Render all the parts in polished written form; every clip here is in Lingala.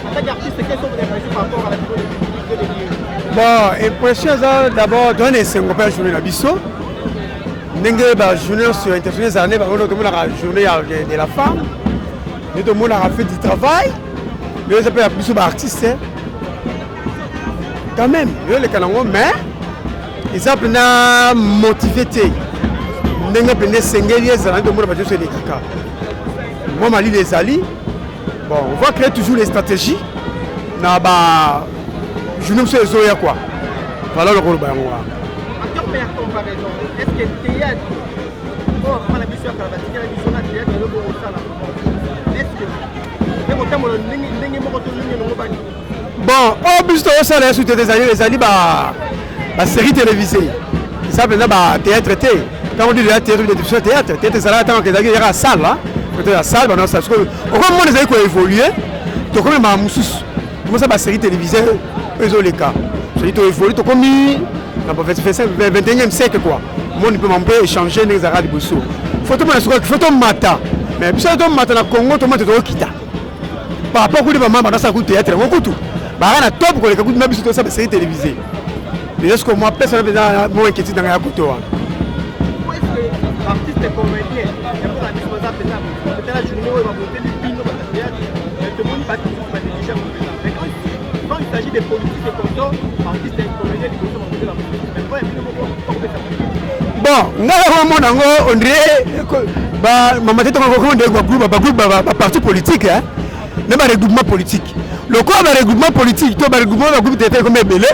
En tant qu'artiste, quelles sont vos impressions par rapport à la vidéo? Bon, impression d'abord, dans les 5 journées à Bissau. N'engagez pas journée sur international année, parce que tout le monde a journée de la femme. Tout le monde a fait du travail. Mais ça peut être plus artiste. Quand même, les Kanango, mais ils ont motivé. N'engagez pas 5 années, tout le monde a fait des caca. Moi, Mali les alliés. Bon, on va créer toujours les stratégies. Je ne sais pas quoi. Voilà le rôle. En quelle comparaison, est-ce que le théâtre, la mission à la mission à théâtre, bon, au but de ça, les alliés, la série télévisée. Ça, maintenant, théâtre. Quand on dit théâtre, ça là, tant qu'il y a la salle, là. La salle, ça se trouve. Au moment où les alliés ont évolué, tu connais ma moussous. Comment ça, la série télévisée, ils ont les cas. C'est-à-dire que tu évolues, tu as commis. Dans le 21e siècle, quoi. Le monde peut échanger les arabes de Boussou. Photo mata. Mais si tu mata na Congo, tu mata au Kita. Par rapport à maman, dans sa théâtre, on coupe tout. Bah, on a top pour les coups de ma sur ça, série télévisée. Mais est-ce que moi, personne n'a moins inquiétude dans la couteau? Pourquoi est-ce que l'artiste est comédien? Et pour la disposable, peut-être la journée où il va monter du pino dans le théâtre, tout le monde va déjà. Mais quand il s'agit des politiques et consorts, l'artiste est comédien, il faut monter la politique. Bon, on dirait que parti politique, n'est pas regroupement politique. Le corps de regroupement politique, tout le regroupement d'État comme belé.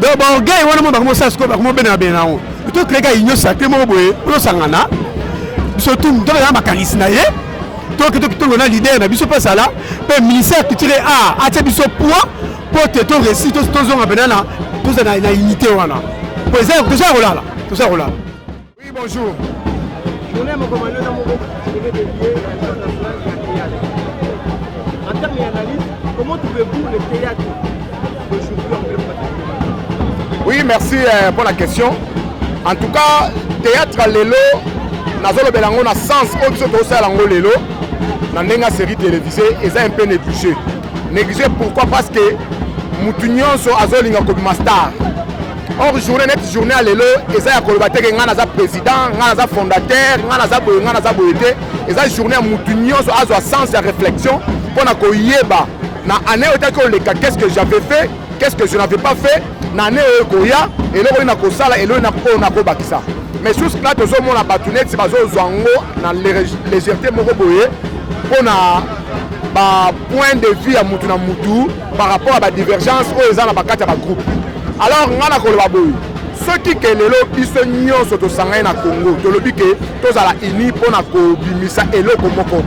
Donc, bon, gars, on a commencé à se faire comme ben à ben là. Tout les gars, ils sacré mon boy, pour s'angana. Surtout, tout le monde a calisnaé. Tout le monde a l'idée, on a vu ce pas ça là. Le ministère qui tire à tirer ce poids pour te réciter tout ce qu'on a besoin là. Tout ça na unité wana. Pour ça, tout ça roule là. Tout ça roule là. Oui, bonjour. Journée mon commandant dans mon groupe, je vais dédier à l'international du théâtre. En termes d'analyse, comment trouvez-vous le théâtre aujourd'hui en pleine? Oui, merci pour la question. En tout cas, théâtre lelo, nazolo belango na sens au-dessus de ça lango lelo, na ndenga série télévisée, et ça un peu négligé. Négligé pourquoi? Parce que Moutounion so azolinga comme master. Or journée à l'élo, et ça y a collaboré avec un président, un fondateur, un boyété. Et ça journée à Moutounion so azo sens de réflexion pour na koyeba na année où qu'est-ce que j'avais fait, qu'est-ce que je n'avais pas fait, na année où koya et là on a kosala et là on a kobakisa. Mais jusqu'à tout ça mon a batunet c'est bazo zwango na légèreté moko boyé pour na point de vue à Moutou na Moutou par rapport à la divergence où ils ont la carte à groupe. Alors, on a ceux qui sont les biso nyonso to sangay na Congo, to lobi que tous à la uni pour na ko bimisa elo komoko.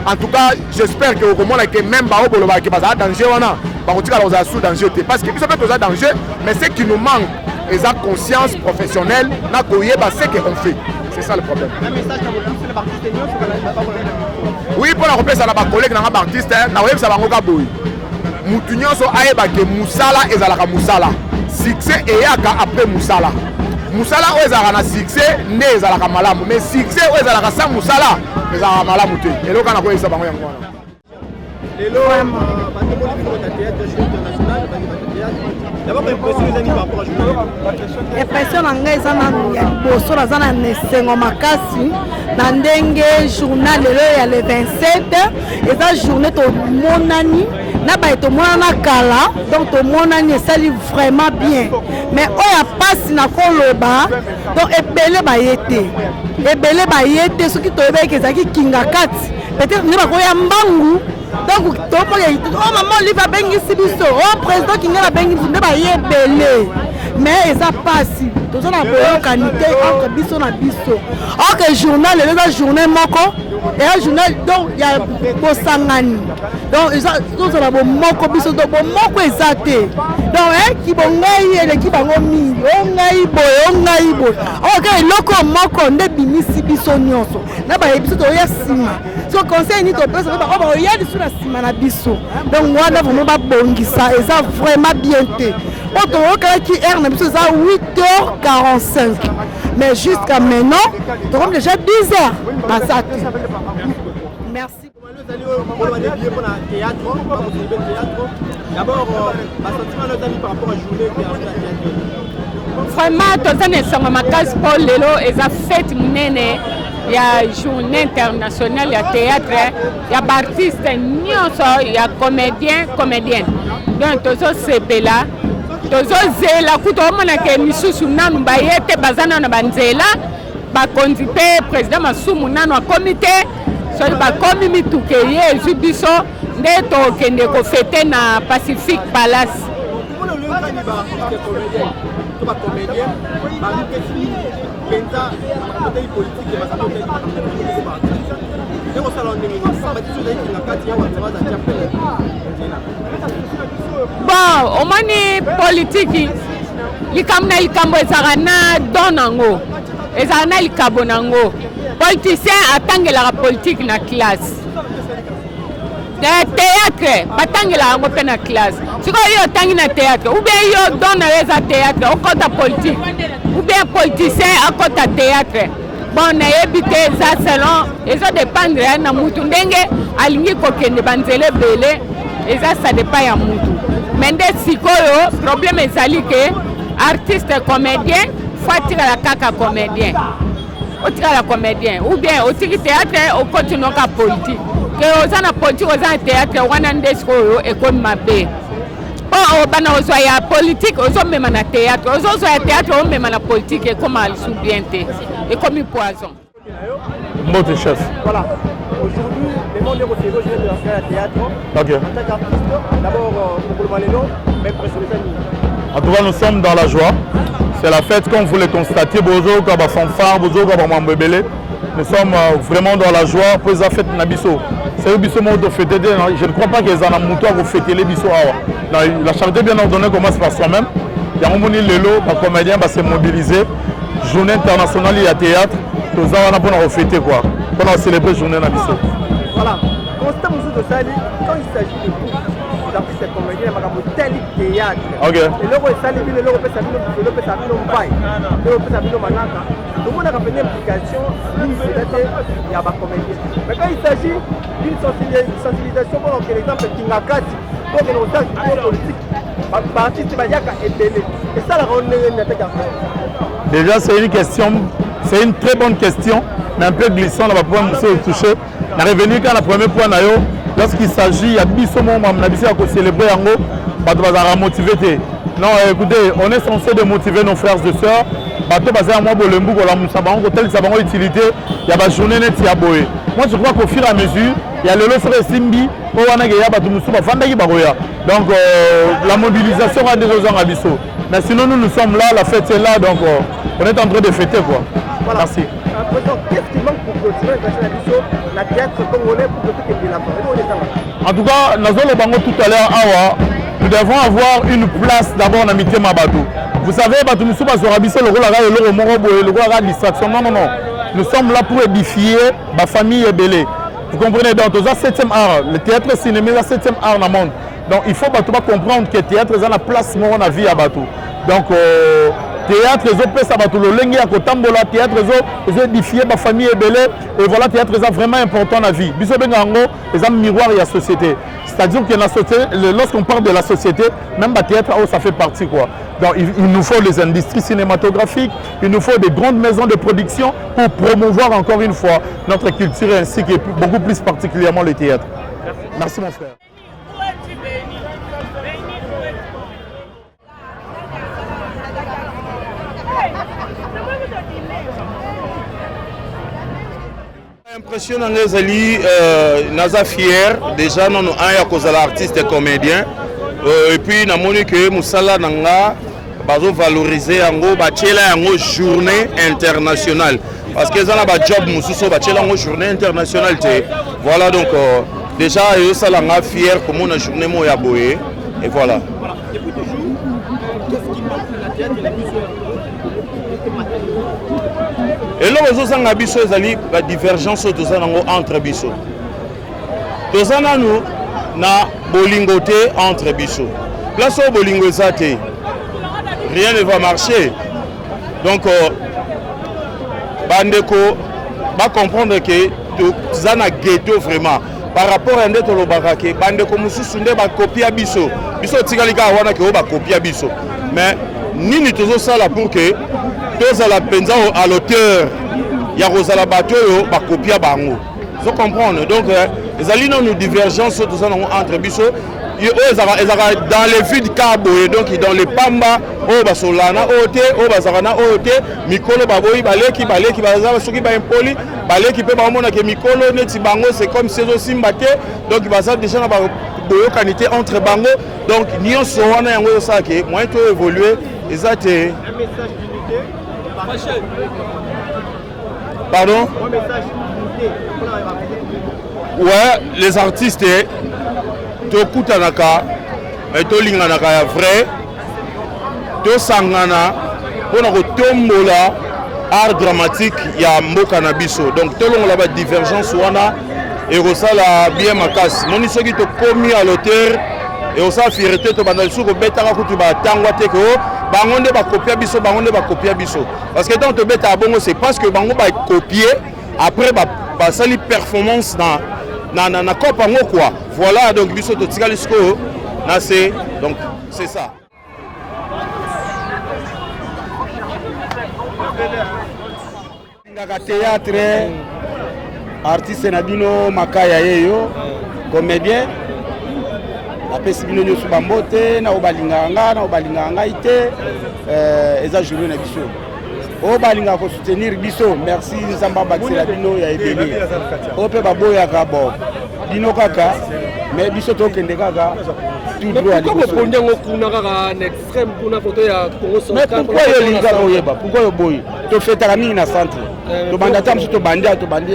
En tout cas, j'espère que au moment que même ba oboloba que baza danger wana, ba kotika la sous danger parce que biso peut tous danger, mais ce qui nous manque est la conscience professionnelle na koyeba ce qu'on fait. C'est ça le problème. Un message à vos artistes oui, pour la repère ça na ba collègue na ba artiste na web ça ba ngoka boy. Mutu nyonso ayeba que musala ezalaka musala. Succès et yaka après musala. Musala o ezalaka na succès ne ezalaka malamu, mais succès o ezalaka sans musala ezalaka malamu te. Et là kana ko esa bango yango wana. Lelo bato mo libino ta théâtre international d'abord impression les amis par rapport à journée. Impression nanga eza na boso na zana nesengo makasi na ndenge journal lelo ya le 27 eza journée to monani na ba to monana kala donc to monani esali vraiment bien mais oya passe na koloba donc ebele ba yete soki to ebeke ezaki kinga kati peut-être ne ba ko ya mbangu. Donc, oh maman, il va bien ici, oh président qui n'a pas ici, mais ils ont pas si. Tout ça n'a pas qualité entre biso na biso. Or que journal, les journée moko et un journal donc il y a Bosangani. Donc ils ont tous la moko biso donc moko exacté. Donc qui bongai et qui bango mi, ongai boy. Or que loko moko nde bimisi biso nyonso. Na ba biso to ya sima. So conseil ni to pesa ba ba ya disu na sima na biso. Donc wana vraiment ba bongisa et ça vraiment bien té. Auto qui est na biso ça 8h45. Mais jusqu'à maintenant, tu as déjà 10 heures. Merci. D'abord, ma sentiment par rapport à journée vraiment, tous les gens qui pour Lelo, ils ont fait une il y a journée internationale, il y a théâtre, il y a artistes, il y a comédiens. Donc, tous ces là, tous ces là, tout le monde qui est mis sous nan bayete bazana na banzela, ba conduite président masumu nano comité, so ba komi mituke ye zubiso ndeto kende ko fêter na Pacific Palace. Bon, au mani politique, likamna likambo ezarana donango, ezarana likabonango. Politicien atangela la politique na classe. Théâtre, batangela yango pe na classe. Siko yo tangi na théâtre, ou bien yo dona eza théâtre, au côté politique, ou bien politicien à côté théâtre. Bon, na ebité za selon, ezo dépendre na mutu ndenge alingi kokende banzele belé, eza ça dépend ya mutu. Mende sikoyo problème ezali ke artiste comédien, faut tirer la kaka comédien. Au tirer la comédien ou bien au tirer théâtre au continue ka politique. Que aux ana politique aux ana théâtre wana ndesko e comme mabe. Oh bana ozo ya politique ozo même na théâtre, ozo ya théâtre o même na politique et comme al soubienté et comme poison. Mot chef. Voilà. Aujourd'hui, les monde est retiré de la théâtre. Ok. En tant qu'artiste, d'abord pour le Maléno, mais presque les amis. En tout cas, nous sommes dans la joie. C'est la fête, comme vous le constatez, Bozo, Kaba Fanfare, Bozo, Kaba Mambebele. Nous sommes vraiment dans la joie pour la fête Nabiso. C'est le biso de fêter. Je ne crois pas qu'ils en ont monté pour fêter les biso. La charité bien ordonnée commence par soi-même. Il y a un moment où les comédiens vont se mobiliser. Journée internationale, il y a théâtre. Nous allons pour fêter quoi. Pour célébrer journée Nabiso. Voilà. Constant de Sali, quand il s'agit de vous, d'artistes comédiens, il y a tel théâtre. Ok. Et là, il s'agit de tout le monde a fait une implication, il y a des comédiens. Mais quand il s'agit d'une sensibilisation, par exemple, Kingakati, pour que nos acteurs politiques, artistes est belé. Et ça, la ronde est déjà, c'est une question, c'est une très bonne question, mais un peu glissant, on va pouvoir nous toucher. On est revenu quand la première fois, lorsqu'il s'agit, il y a des moments, on a célébrer en haut, on va motiver. Non, écoutez, on est censé de motiver nos frères et sœurs. Bateau basé à moi, Bolembu, il y a une utilité, il y a une journée net à boyer. Moi, je crois qu'au fur et à mesure, il y a le lot sur Simbi, donc la mobilisation a des raisons à Bissau. Mais sinon, nous sommes là, la fête est là, donc on est en train de fêter quoi. Voilà. Merci. Qu'est-ce qui manque pour continuer la théâtre congolais pour que tout la en tout cas, nous allons tout à l'heure, nous devons avoir une place d'abord dans Mité Mabadou. Vous savez, le rôle de distraction. Non. Nous sommes là pour édifier la famille ébélée. Vous comprenez? Donc, dans le 7e art, le théâtre cinéma est le 7e art dans le monde. Donc, il faut comprendre que le théâtre est la place dans la vie à Batou. Donc, théâtre, les autres ça Batou, le lengue à Kotambola, théâtre, les autres édifier la famille ébélée. Et voilà, le théâtre est vraiment important dans la vie. Biso Bengango, c'est un miroir de la société. C'est-à-dire que lorsqu'on parle de la société, même le théâtre, ça fait partie quoi. Donc, il nous faut les industries cinématographiques, il nous faut des grandes maisons de production pour promouvoir encore une fois notre culture ainsi que beaucoup plus particulièrement le théâtre. Merci mon frère. Impressionnant Nezali, naza fier déjà non un ya cause l'artiste et comédien et puis na moni que musala nanga bazo valoriser yango bachela yango journée internationale parce que ça na ba job mususo bachela yango journée internationale té voilà donc déjà yo sala nga fier comme on a journée mo ya boye et voilà. Et là, nous avons une divergence entre biso. Nous avons une bolingoté entre biso. Place où bolingo est rien ne va marcher. Donc, Bandeko va comprendre que nous avons un ghetto vraiment. par rapport à Ndeto Lobakake, bande comme Sunde ba copie à biso. Biso tikalika wana ke ba copie à biso. Mais nini tozo sala pour que tous à la penza à l'auteur ya Rosala Batoyo ba copie à bango. Vous comprenez? Donc les alliés nous divergence tout ça entre biso. Dans les vides cabo et donc dans les pamba o basolana ote o bazarana ote mikolo baboyi baleki bazaba soki ba impoli baleki pe ba mona ke mikolo neti bango c'est comme saison simbate donc baza déjà na ba boyo qualité entre bango donc nyonso wana yango ça ke moyen to évoluer ezate un message d'unité. Pardon? Un message d'unité. Ouais, les artistes tokutanaka tolinganaka ya vrai tosangana mpona kotombola art dramatique ya mboka na biso donc tolongola ba divergence wana ekosala bien makasi moni soki tokomi à l'auteur ekosala fierté tobanda lisusu kobetaka kutu batangwa te ke bango nde bakopia biso bango nde bakopia biso parce que tant tobeta bongo c'est parce que bango bakopie après basali performance na kopango quoi voilà donc biso to tikali siko na c'est donc c'est ça ngaka théâtre artiste na bino makaya yeyo comédien apesi bino nyoso bambote na obalinga ngai te eza journée na biso o balinga ko soutenir biso merci nzamba bakisela bino ya ebele o pe baboyaka bo bino kaka mais biso tokende kaka tout droit pourquoi répondre ngo kuna kaka na extrême kuna photo ya Congo Soka mais pourquoi yo linga oyeba pourquoi yo boy to fetaka mingi na centre to banda tam to bandi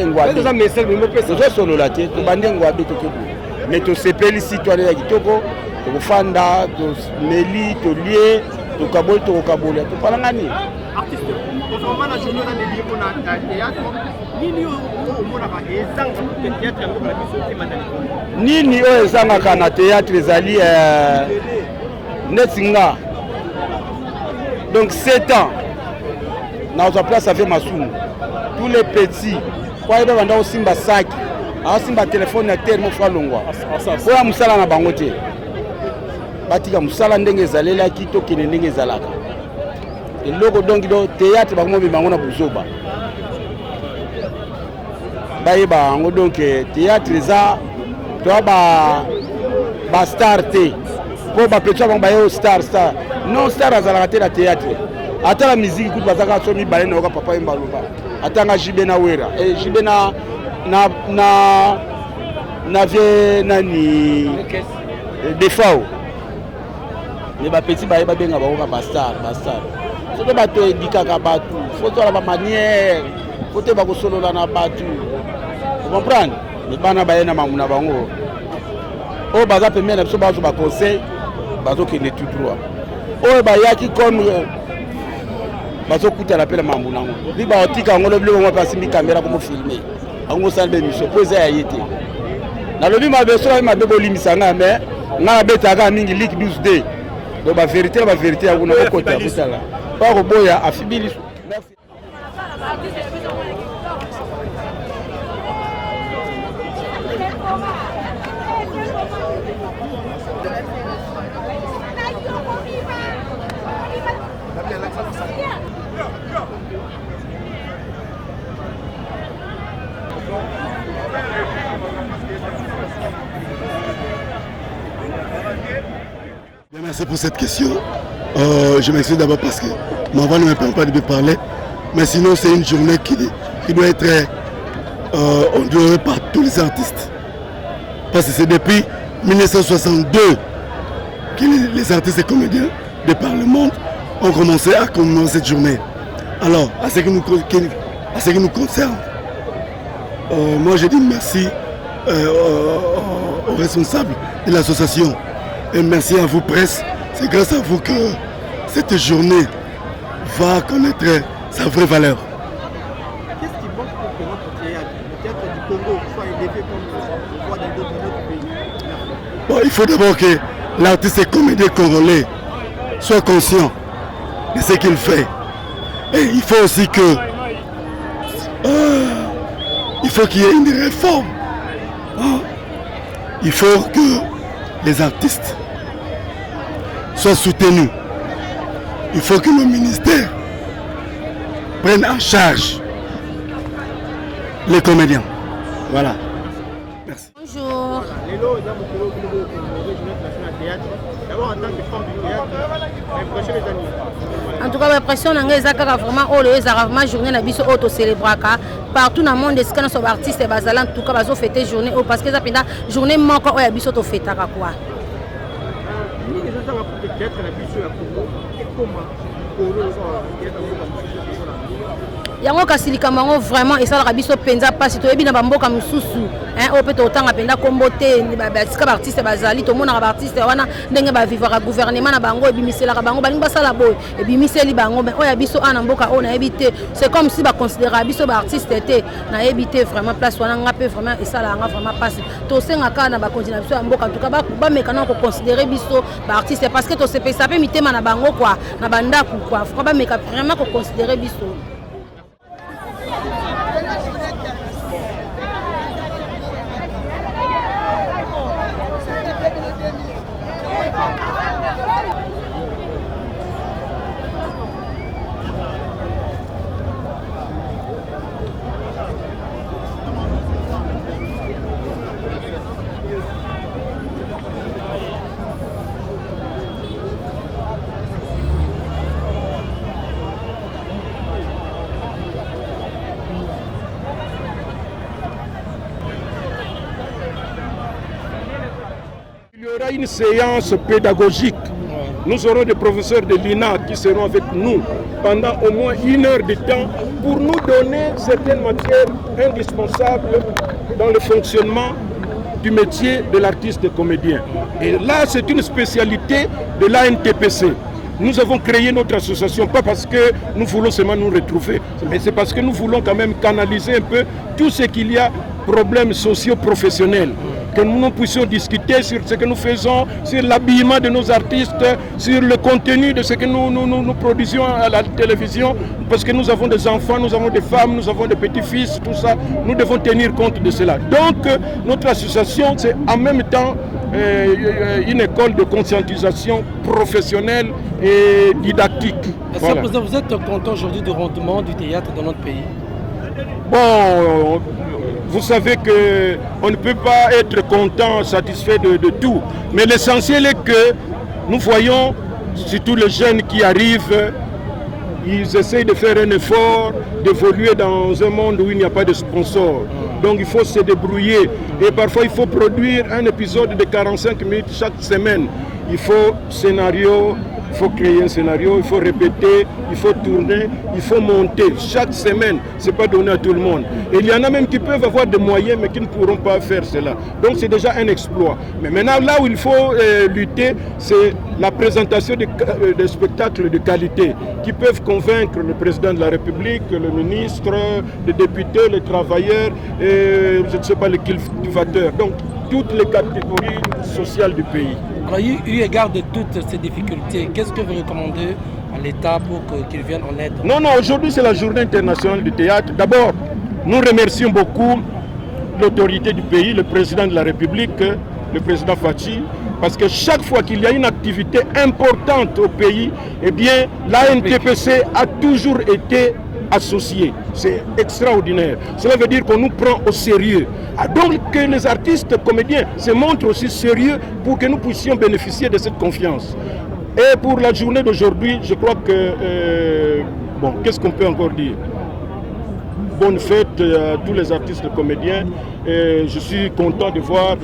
ngwa c'est ça message mais mo pesa zo solo la te to bandi ngwa be to kebu mais to sepeli citoyen ya kitoko to kofanda to meli to lié to kabol to kabola to palangani artiste on a journée dans des livres na théâtre nini omonaka ezanga théâtre yango la biso te mandali nini oyo ezangaka na théâtre ezali netinga donc 7 ans nazwa place ave masumu tous les petits kwa eba banda osimba saki aosimba telefone ya terre mofra longwa oya mosala na bango te batika mosala ndenge ezalelaki tokende ndenge ezalaka eloko donki do théâtre bakomobi bango na buzoba bayeba yango donc théâtre eza toa bastar te mpo bapetso bango baye star non star azalaka te na théâtre ata la musique kutu bazaka so mibale na yoka papa yemba loba atanga jibe na wera jibe na vie nani defao me bapeti baye babenga bango ka bastar soki bato edikaka bato fo toala bamanière fo te bakosolola na bato comprendre me bana baye na mamu na bango oyo baza pembeni na biso bazwa baconseil bazokende tout droit oyo bayaki comme bazokutana mpe na mambu nango li baotika yango lobi bongo mpe asimbi kamera komofilme yango osala mpe miso mpo eza ya ye te nalobi mabe soki mabe bolimisa ngai me ngai nabetaka mingi lik 12d donc bavérité na bavérité yango na kokota kotala mpo akoboya afibi liso. Merci pour cette question. Je m'excuse d'abord parce que ma voix ne me permet pas de parler. Mais sinon, c'est une journée qui doit être honorée par tous les artistes. Parce que c'est depuis 1962 que les artistes et comédiens de par le monde ont commencé à commémorer cette journée. Alors, à ce qui nous concerne, moi je dis merci aux responsables de l'association. Et merci à vous, presse. C'est grâce à vous que cette journée va connaître sa vraie valeur. Qu'est-ce qui manque pour que notre théâtre, le théâtre du Congo, soit élevé comme on voit dans d'autres pays? Bon, il faut d'abord que l'artiste et comédien congolais soit conscient de ce qu'il fait. Et il faut aussi que il faut qu'il y ait une réforme il faut que les artistes soient soutenus. Il faut que le ministère prenne en charge les comédiens. Voilà. Merci. Bonjour. D'abord, en tant que femme du théâtre, l'impression des amis. En tout cas, l'impression que vraiment, vraiment journée na biso auto célébraka partout dans le monde, ce que nos artistes bazala en tout cas bazo fêter journée parce que ça penda journée moko oya biso to fêtaka quoi. Ni les gens pour théâtre na biso ya Congo et comment yango kasi likambo vraiment esalaka biso penza pasi toyebi na bamboka mosusu oyo mpe totanga mpenza kombo te basika baartiste bazali tomonaka baartiste wana ndenge bavivaka gouvernement na bango ebimiselaka bango balingi basala boye ebimiseli bango me oyo ya biso ana mboka oyo nayebi te c'est comme si baconsidéraka biso baartiste te nayebi te vraiment place wana nga mpe vraiment esalaka nga vraiment pasi tosengaka na bakonzi na biso ya mboka en tout cas bameka na koconsidere biso baartiste parce que tosepesa mpe mitema na bango kwa na bandaku kwa fo bameka vraiment koconsidere biso. Il y aura une séance pédagogique. Nous aurons des professeurs de l'INA qui seront avec nous pendant au moins 1 heure de temps pour nous donner certaines matières indispensables dans le fonctionnement du métier de l'artiste comédien. Et là, c'est une spécialité de l'ANTPC. Nous avons créé notre association, pas parce que nous voulons seulement nous retrouver, mais c'est parce que nous voulons quand même canaliser un peu tout ce qu'il y a, problèmes socio-professionnels. Que nous puissions discuter sur ce que nous faisons, sur l'habillement de nos artistes, sur le contenu de ce que nous produisions à la télévision, parce que nous avons des enfants, nous avons des femmes, nous avons des petits-fils, tout ça, nous devons tenir compte de cela. Donc, notre association, c'est en même temps une école de conscientisation professionnelle et didactique. Voilà. Vous êtes content aujourd'hui du rendement du théâtre dans notre pays? Bon, vous savez qu'on ne peut pas être content, satisfait de tout. Mais l'essentiel est que nous voyons, surtout les jeunes qui arrivent, ils essayent de faire un effort, d'évoluer dans un monde où il n'y a pas de sponsors. Donc il faut se débrouiller. Et parfois il faut produire un épisode de 45 minutes chaque semaine. Il faut scénario, il faut créer un scénario, il faut répéter, il faut tourner, il faut monter. Chaque semaine, ce n'est pas donné à tout le monde. Et il y en a même qui peuvent avoir des moyens, mais qui ne pourront pas faire cela. Donc c'est déjà un exploit. Mais maintenant, là où il faut lutter, c'est la présentation de spectacles de qualité qui peuvent convaincre le président de la République, le ministre, les députés, les travailleurs, et, je ne sais pas, les cultivateurs. Donc toutes les catégories sociales du pays. Alors, eu égard de toutes ces difficultés, qu'est-ce que vous recommandez à l'État pour qu'il vienne en aide? Non, aujourd'hui c'est la journée internationale du théâtre. D'abord, nous remercions beaucoup l'autorité du pays, le président de la République, le président Fachi, parce que chaque fois qu'il y a une activité importante au pays, eh bien, l'ANTPC a toujours été associés. C'est extraordinaire. Cela veut dire qu'on nous prend au sérieux. Donc que les artistes comédiens se montrent aussi sérieux pour que nous puissions bénéficier de cette confiance. Et pour la journée d'aujourd'hui, je crois que... bon, qu'est-ce qu'on peut encore dire? Bonne fête à tous les artistes comédiens. Et je suis content de voir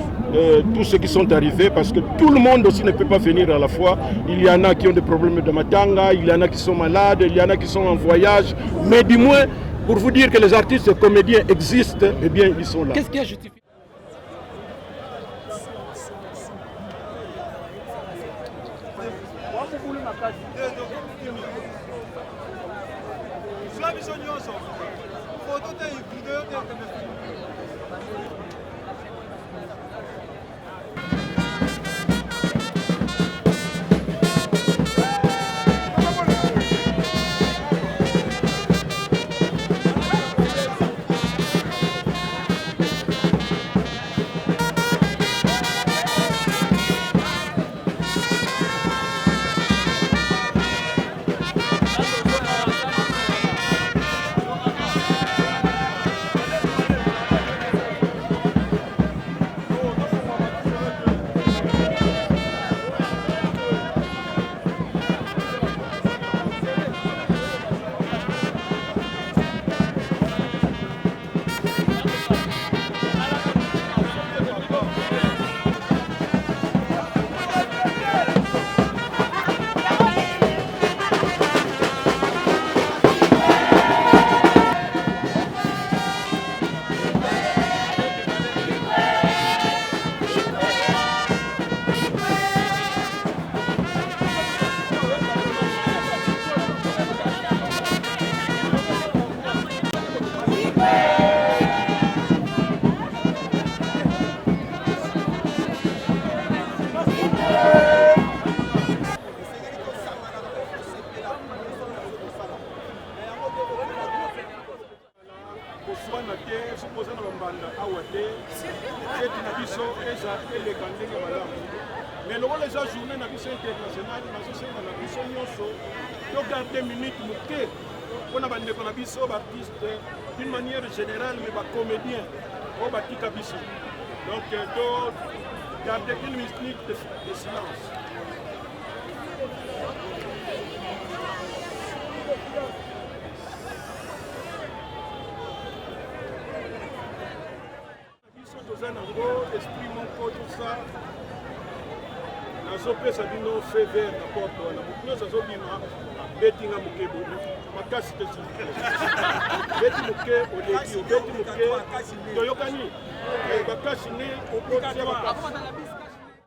tous ceux qui sont arrivés parce que tout le monde aussi ne peut pas venir à la fois. Il y en a qui ont des problèmes de matanga, il y en a qui sont malades, il y en a qui sont en voyage. Mais du moins, pour vous dire que les artistes comédiens existent, eh bien, ils sont là. Qu'est-ce qui a justifié? pour les journées na biso internationale nazosenga na biso nyonso togarde minute moke mpona bandeko na biso baartiste d'une manière générale mais bacomédien oyo batika biso donc to garde une minute de silence. biso toza nango esprit moko tout ça nazopesa bino fait vert na porte wana motu nyonso azobima betinga moke boye makasi te beti moke oleki obeti moke toyokani bakasi ne okotia